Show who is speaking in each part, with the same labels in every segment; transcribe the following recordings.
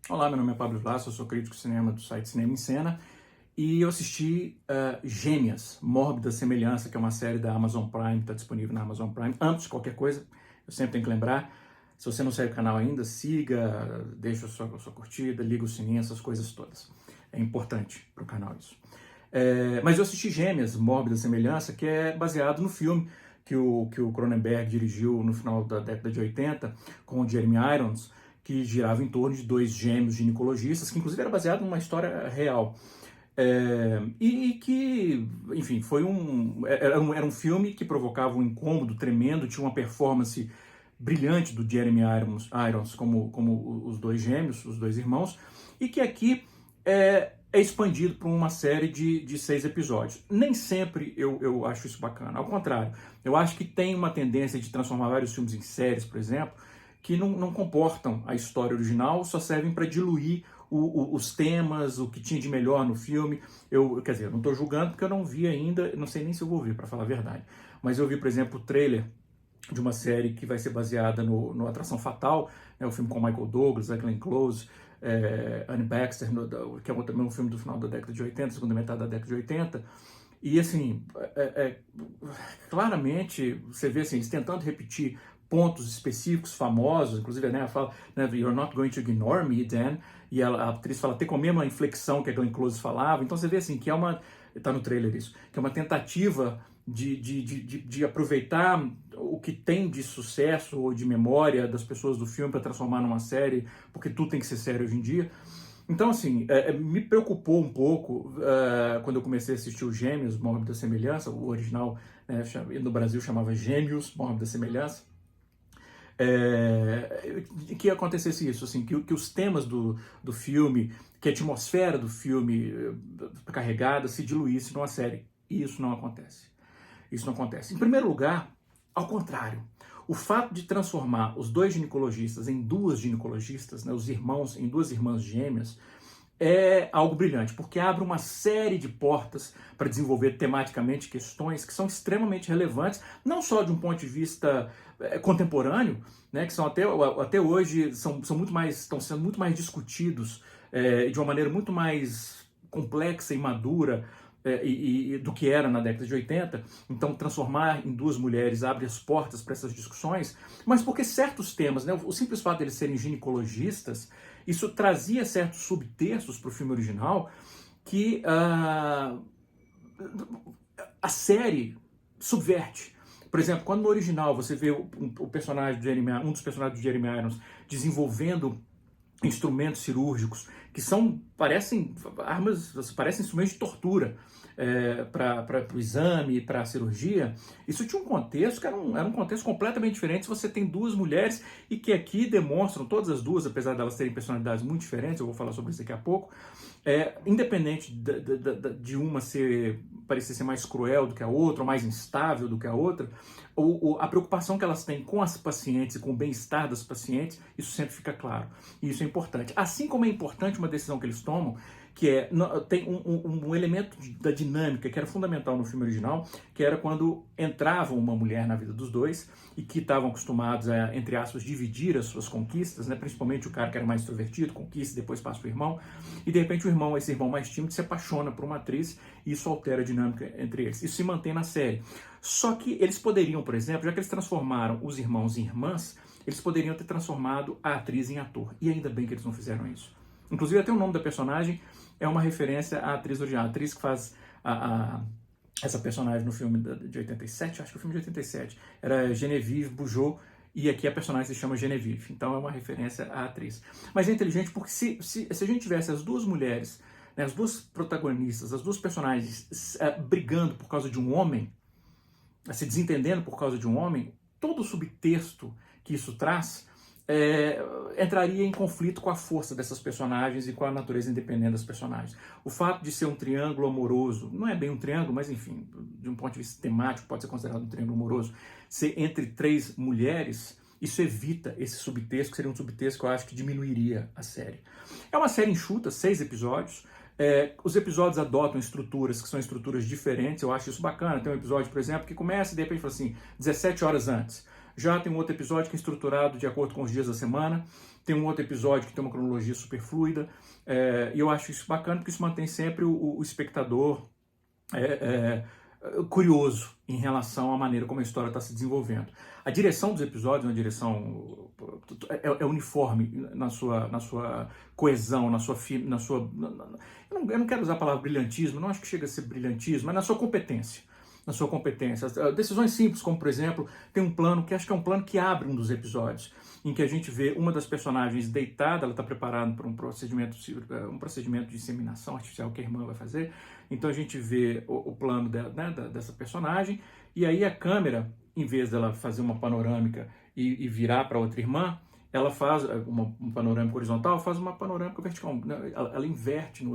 Speaker 1: Olá, meu nome é Pablo Vlas, eu sou crítico de cinema do site Cinema em Cena e eu assisti Gêmeas, Mórbida Semelhança, que é uma série da Amazon Prime, que está disponível na Amazon Prime. Antes de qualquer coisa, eu sempre tenho que lembrar, se você não segue o canal ainda, siga, deixa a sua curtida, liga o sininho, essas coisas todas. É importante para o canal isso. Mas eu assisti Gêmeas, Mórbida Semelhança, que é baseado no filme que o Cronenberg dirigiu no final da década de 80, com o Jeremy Irons, que girava em torno de dois gêmeos ginecologistas, que inclusive era baseado numa história real. E que, enfim, era um filme que provocava um incômodo tremendo, tinha uma performance brilhante do Jeremy Irons como os dois gêmeos, os dois irmãos, e que aqui é expandido para uma série de 6 episódios. Nem sempre eu acho isso bacana, ao contrário, eu acho que tem uma tendência de transformar vários filmes em séries, por exemplo, que não comportam a história original, só servem para diluir os temas, o que tinha de melhor no filme. Quer dizer, eu não estou julgando porque eu não vi ainda, não sei nem se eu vou ver, para falar a verdade. Mas eu vi, por exemplo, o trailer de uma série que vai ser baseada no Atração Fatal, né, o filme com Michael Douglas, Glenn Close, Anne Baxter, que é também um filme do final da década de 80, segunda metade da década de 80. E assim, claramente, você vê assim, eles tentando repetir pontos específicos, famosos, inclusive ela fala, né, "You're not going to ignore me, Dan", e a atriz fala até com a mesma inflexão que a Glenn Close falava, então você vê assim, que tá no trailer isso, que é uma tentativa de aproveitar o que tem de sucesso ou de memória das pessoas do filme para transformar numa série, porque tudo tem que ser sério hoje em dia. Então, assim, me preocupou um pouco quando eu comecei a assistir o Gêmeos, Mórbida Semelhança, o original, né, no Brasil chamava Gêmeos, Mórbida Semelhança, que acontecesse isso, assim, que os temas do filme, que a atmosfera do filme carregada se diluísse numa série. E isso não acontece. Isso não acontece. Em primeiro lugar, ao contrário. O fato de transformar os dois ginecologistas em duas ginecologistas, né, os irmãos em duas irmãs gêmeas, é algo brilhante, porque abre uma série de portas para desenvolver tematicamente questões que são extremamente relevantes, não só de um ponto de vista contemporâneo, né, que são até hoje estão sendo muito mais discutidos de uma maneira muito mais complexa e madura do que era na década de 80, então transformar em duas mulheres abre as portas para essas discussões, mas porque certos temas, né, o simples fato de eles serem ginecologistas, isso trazia certos subtextos para o filme original que a série subverte. Por exemplo, quando no original você vê o personagem um dos personagens do Jeremy Irons desenvolvendo instrumentos cirúrgicos que parecem instrumentos de tortura para o exame, para a cirurgia. Isso tinha um contexto que era um contexto completamente diferente se você tem duas mulheres e que aqui demonstram, todas as duas, apesar de elas terem personalidades muito diferentes, eu vou falar sobre isso daqui a pouco, independente de uma parecer ser mais cruel do que a outra, ou mais instável do que a outra, a preocupação que elas têm com as pacientes e com o bem-estar das pacientes, isso sempre fica claro. E isso é importante. Assim como é importante uma decisão que eles tomam, que tem um elemento da dinâmica que era fundamental no filme original, que era quando entrava uma mulher na vida dos dois e que estavam acostumados a, entre aspas, dividir as suas conquistas, né? Principalmente o cara que era mais extrovertido, conquista e depois passa para o irmão, e de repente esse irmão mais tímido se apaixona por uma atriz e isso altera a dinâmica entre eles. Isso se mantém na série. Só que eles poderiam, por exemplo, já que eles transformaram os irmãos em irmãs, eles poderiam ter transformado a atriz em ator. E ainda bem que eles não fizeram isso. Inclusive até o nome da personagem é uma referência à atriz original. A atriz que faz essa personagem no filme de 87, acho que é o filme de 87, era Genevieve Bujold, e aqui a personagem se chama Genevieve. Então é uma referência à atriz. Mas é inteligente porque se a gente tivesse as duas mulheres, né, as duas protagonistas, as duas personagens brigando por causa de um homem, se desentendendo por causa de um homem, todo o subtexto que isso traz entraria em conflito com a força dessas personagens e com a natureza independente das personagens. O fato de ser um triângulo amoroso, não é bem um triângulo, mas enfim, de um ponto de vista temático, pode ser considerado um triângulo amoroso, ser entre 3 mulheres, isso evita esse subtexto, que seria um subtexto que eu acho que diminuiria a série. É uma série enxuta, 6 episódios, os episódios adotam estruturas que são estruturas diferentes, eu acho isso bacana. Tem um episódio, por exemplo, que começa e de repente fala assim, 17 horas antes. Já tem um outro episódio que é estruturado de acordo com os dias da semana. tem um outro episódio que tem uma cronologia super fluida, e eu acho isso bacana porque isso mantém sempre o espectador curioso em relação à maneira como a história está se desenvolvendo. A direção dos episódios é uma direção uniforme na sua coesão, eu não quero usar a palavra brilhantismo, não acho que chega a ser brilhantismo, mas na sua competência. Na sua competência. Decisões simples, como por exemplo, tem um plano que acho que é um plano que abre um dos episódios, em que a gente vê uma das personagens deitada, ela está preparando para um procedimento de inseminação artificial que a irmã vai fazer. Então a gente vê o plano dessa personagem, e aí a câmera, em vez dela fazer uma panorâmica e virar para outra irmã, ela faz uma panorâmica horizontal, faz uma panorâmica vertical, né? Ela inverte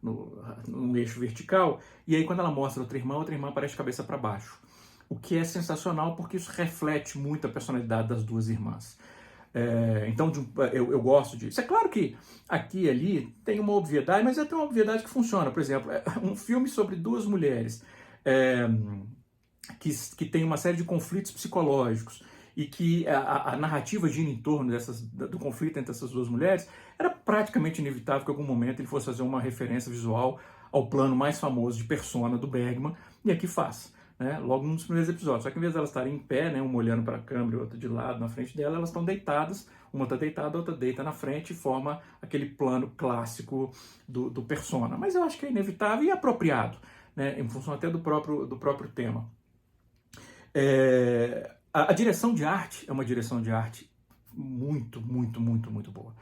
Speaker 1: no eixo vertical, e aí quando ela mostra outra irmã aparece de cabeça para baixo. O que é sensacional, porque isso reflete muito a personalidade das duas irmãs. Então eu gosto disso. É claro que aqui e ali tem uma obviedade, mas é até uma obviedade que funciona. Por exemplo, um filme sobre duas mulheres que tem uma série de conflitos psicológicos, e que a narrativa gira em torno do conflito entre essas duas mulheres, era praticamente inevitável que em algum momento ele fosse fazer uma referência visual ao plano mais famoso de Persona do Bergman, e aqui faz. Né, logo nos primeiros episódios. Só que em vez de elas estarem em pé, né, uma olhando para a câmera e outra de lado na frente dela, elas estão deitadas, uma está deitada, a outra deita na frente, e forma aquele plano clássico do Persona. Mas eu acho que é inevitável e apropriado, né, em função até do próprio tema. A direção de arte é uma direção de arte muito, muito, muito, muito boa.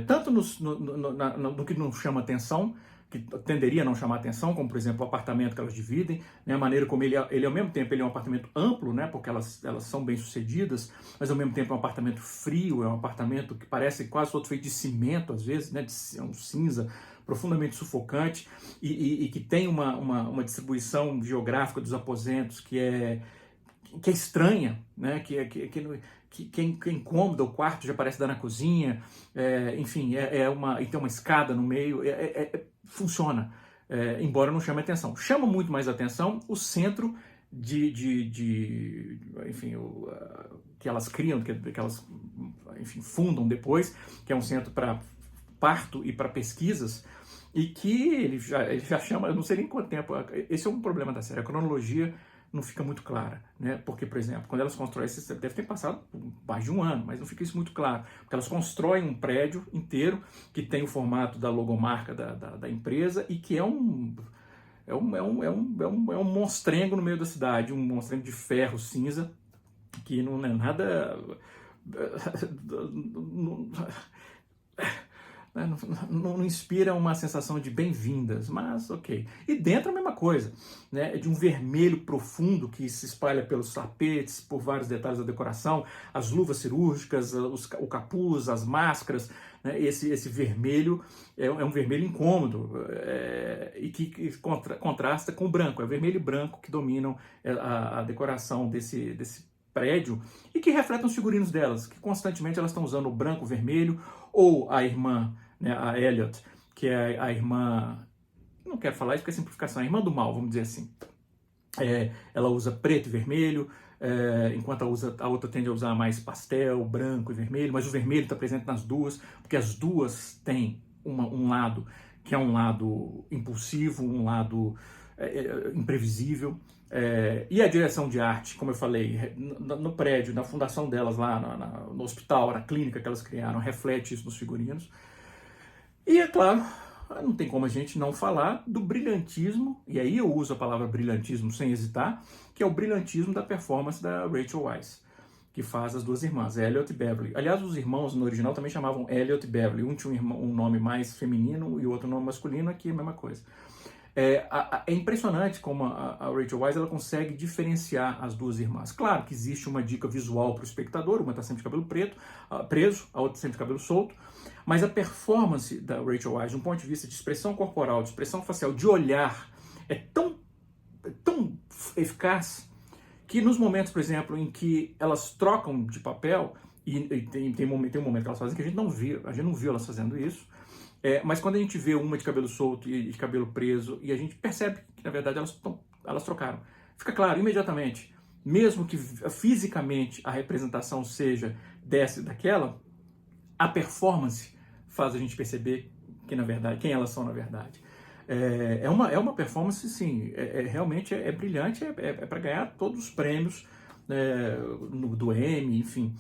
Speaker 1: Tanto no que não chama atenção, que tenderia a não chamar atenção, como por exemplo o apartamento que elas dividem, né, a maneira como ele ao mesmo tempo ele é um apartamento amplo, né, porque elas são bem sucedidas, mas ao mesmo tempo é um apartamento frio, é um apartamento que parece quase todo feito de cimento às vezes, né, é um cinza profundamente sufocante, e que tem uma distribuição geográfica dos aposentos que é estranha, né? que é incômoda, o quarto já parece dar na cozinha, enfim, e tem uma escada no meio, funciona, embora não chame atenção. Chama muito mais atenção o centro enfim, que elas criam, que elas, enfim, fundam depois, que é um centro para parto e para pesquisas, e que ele já chama, eu não sei nem quanto tempo, esse é um problema da série, a cronologia não fica muito clara, né? Porque, por exemplo, quando elas constroem, deve ter passado mais de um ano, mas não fica isso muito claro, porque elas constroem um prédio inteiro que tem o formato da logomarca da empresa e que é um monstrengo no meio da cidade, um monstrengo de ferro cinza, que não é nada... Não inspira uma sensação de bem-vindas, mas ok. E dentro a mesma coisa, né? De um vermelho profundo que se espalha pelos tapetes, por vários detalhes da decoração, as luvas cirúrgicas, o capuz, as máscaras, né? Esse vermelho é um vermelho incômodo, e que contrasta com o branco. É vermelho e branco que dominam a decoração desse prédio, e que refletem os figurinos delas, que constantemente elas estão usando o branco, o vermelho, ou a irmã, né, a Elliot, que é a irmã, não quero falar isso porque é simplificação, a irmã do mal, vamos dizer assim. Ela usa preto e vermelho, enquanto a outra tende a usar mais pastel, branco e vermelho, mas o vermelho está presente nas duas, porque as duas têm um lado que é um lado impulsivo, um lado imprevisível. E a direção de arte, como eu falei, no prédio, na fundação delas lá, no hospital, na clínica que elas criaram, reflete isso nos figurinos. E é claro, não tem como a gente não falar do brilhantismo, e aí eu uso a palavra brilhantismo sem hesitar, que é o brilhantismo da performance da Rachel Weisz, que faz as duas irmãs, Elliot e Beverly. Aliás, os irmãos no original também chamavam Elliot e Beverly. Um tinha um nome mais feminino e o outro nome masculino, aqui é a mesma coisa. É impressionante como a Rachel Weisz ela consegue diferenciar as duas irmãs. Claro que existe uma dica visual para o espectador, uma está sempre de cabelo preso, a outra sempre de cabelo solto, mas a performance da Rachel Weisz, de um ponto de vista de expressão corporal, de expressão facial, de olhar, é tão eficaz que nos momentos, por exemplo, em que elas trocam de papel, e tem um momento que elas fazem que a gente não viu elas fazendo isso, mas quando a gente vê uma de cabelo solto e de cabelo preso, e a gente percebe que, na verdade, elas trocaram. Fica claro, imediatamente, mesmo que fisicamente a representação seja dessa e daquela, a performance faz a gente perceber que, na verdade, quem elas são na verdade. É uma performance, sim, realmente é brilhante, para ganhar todos os prêmios do Emmy, enfim.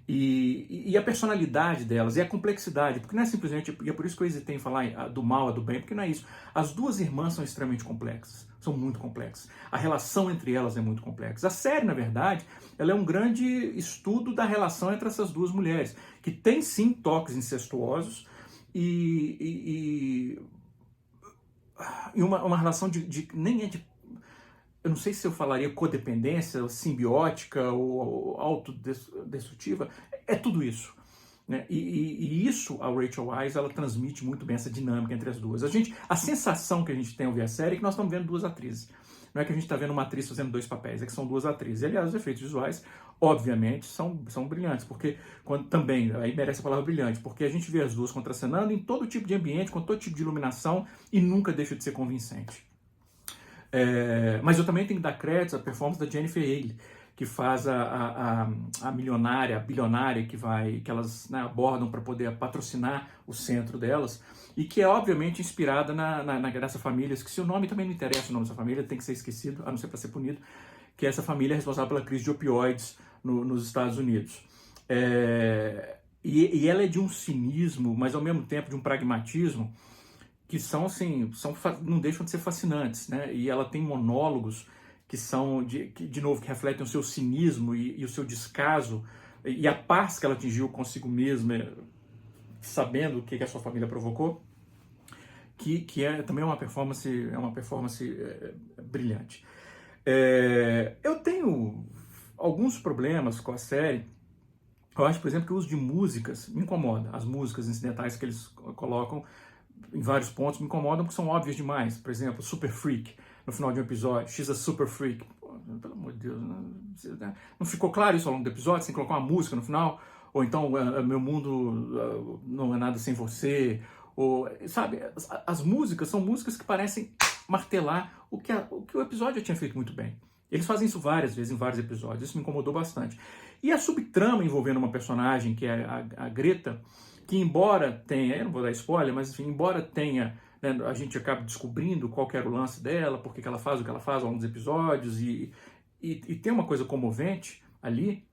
Speaker 1: E a personalidade delas, e a complexidade, porque não é simplesmente, e é por isso que eu hesitei em falar do mal e do bem, porque não é isso. As duas irmãs são extremamente complexas, são muito complexas. A relação entre elas é muito complexa. A série, na verdade, ela é um grande estudo da relação entre essas duas mulheres, que tem sim toques incestuosos e uma relação nem é de, eu não sei se eu falaria codependência, simbiótica ou autodestrutiva, é tudo isso. Né? E isso, a Rachel Weisz, ela transmite muito bem essa dinâmica entre as duas. A sensação que a gente tem ao ver a série é que nós estamos vendo duas atrizes. Não é que a gente está vendo uma atriz fazendo dois papéis, é que são duas atrizes. E, aliás, os efeitos visuais, obviamente, são brilhantes, porque também, aí merece a palavra brilhante, porque a gente vê as duas contracenando em todo tipo de ambiente, com todo tipo de iluminação, e nunca deixa de ser convincente. Mas eu também tenho que dar crédito à performance da Jennifer Ailey, que faz a milionária, a bilionária que elas, né, abordam para poder patrocinar o centro delas, e que é obviamente inspirada nessa família, que se o nome também não interessa, o nome dessa família tem que ser esquecido, a não ser para ser punido, que é essa família responsável pela crise de opioides nos Estados Unidos. E ela é de um cinismo, mas ao mesmo tempo de um pragmatismo, que são assim, não deixam de ser fascinantes, né? E ela tem monólogos que são, de novo, que refletem o seu cinismo e o seu descaso e a paz que ela atingiu consigo mesma, sabendo o que a sua família provocou, que também uma performance brilhante. Eu tenho alguns problemas com a série. Eu acho, por exemplo, que o uso de músicas me incomoda. As músicas incidentais que eles colocam em vários pontos me incomodam porque são óbvias demais. Por exemplo, Super Freak, no final de um episódio, She's a Super Freak. Pô, pelo amor de Deus, não ficou claro isso ao longo do episódio? Sem colocar uma música no final? Ou então, meu mundo não é nada sem você? Ou, sabe, as músicas são músicas que parecem martelar o que o episódio já tinha feito muito bem. Eles fazem isso várias vezes em vários episódios, isso me incomodou bastante. E a subtrama envolvendo uma personagem que é a Greta, que embora tenha, eu não vou dar spoiler, mas enfim, embora tenha, né, a gente acaba descobrindo qual que era o lance dela, por que ela faz o que ela faz ao longo dos episódios, e tem uma coisa comovente ali,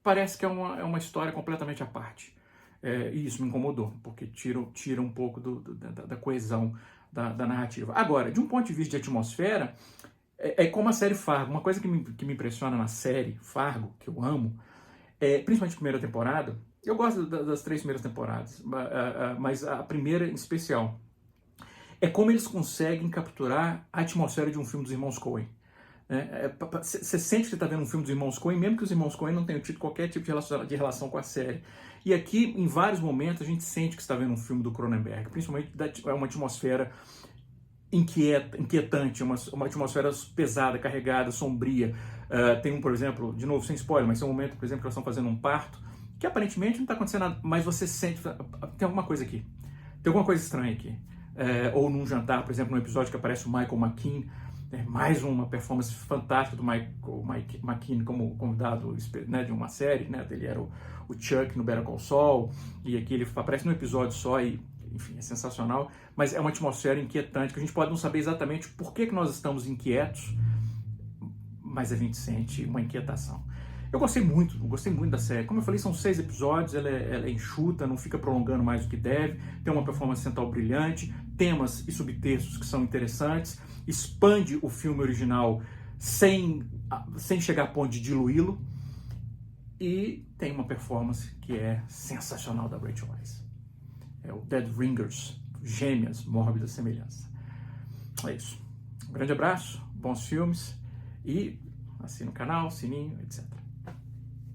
Speaker 1: parece que é uma história completamente à parte. E isso me incomodou, porque tira um pouco da coesão da narrativa. Agora, de um ponto de vista de atmosfera, é como a série Fargo. Uma coisa que me impressiona na série Fargo, que eu amo, principalmente a primeira temporada. Eu gosto das 3 primeiras temporadas, mas a primeira em especial. É como eles conseguem capturar a atmosfera de um filme dos irmãos Coen. Você sente que você está vendo um filme dos irmãos Coen, mesmo que os irmãos Coen não tenham tido qualquer tipo de relação com a série. E aqui, em vários momentos, a gente sente que está vendo um filme do Cronenberg, principalmente uma atmosfera inquietante, uma atmosfera pesada, carregada, sombria. Tem por exemplo, de novo, sem spoiler, mas tem um momento, por exemplo, que elas estão fazendo um parto, que aparentemente não está acontecendo nada, mas você sente, tem alguma coisa aqui, tem alguma coisa estranha aqui. Ou num jantar, por exemplo, num episódio que aparece o Michael McKean, mais uma performance fantástica do Mike McKean como convidado, né, de uma série, né, ele era o Chuck no Better Call Saul, e aqui ele aparece num episódio só e, enfim, é sensacional, mas é uma atmosfera inquietante, que a gente pode não saber exatamente por que nós estamos inquietos, mas a gente sente uma inquietação. Eu gostei muito da série. Como eu falei, são 6 episódios, ela é enxuta, não fica prolongando mais do que deve, tem uma performance central brilhante, temas e subtextos que são interessantes, expande o filme original sem chegar a ponto de diluí-lo, e tem uma performance que é sensacional da Rachel Weisz. É o Dead Ringers, Gêmeas, Mórbida Semelhança. É isso. Um grande abraço, bons filmes, e assina o canal, sininho, etc.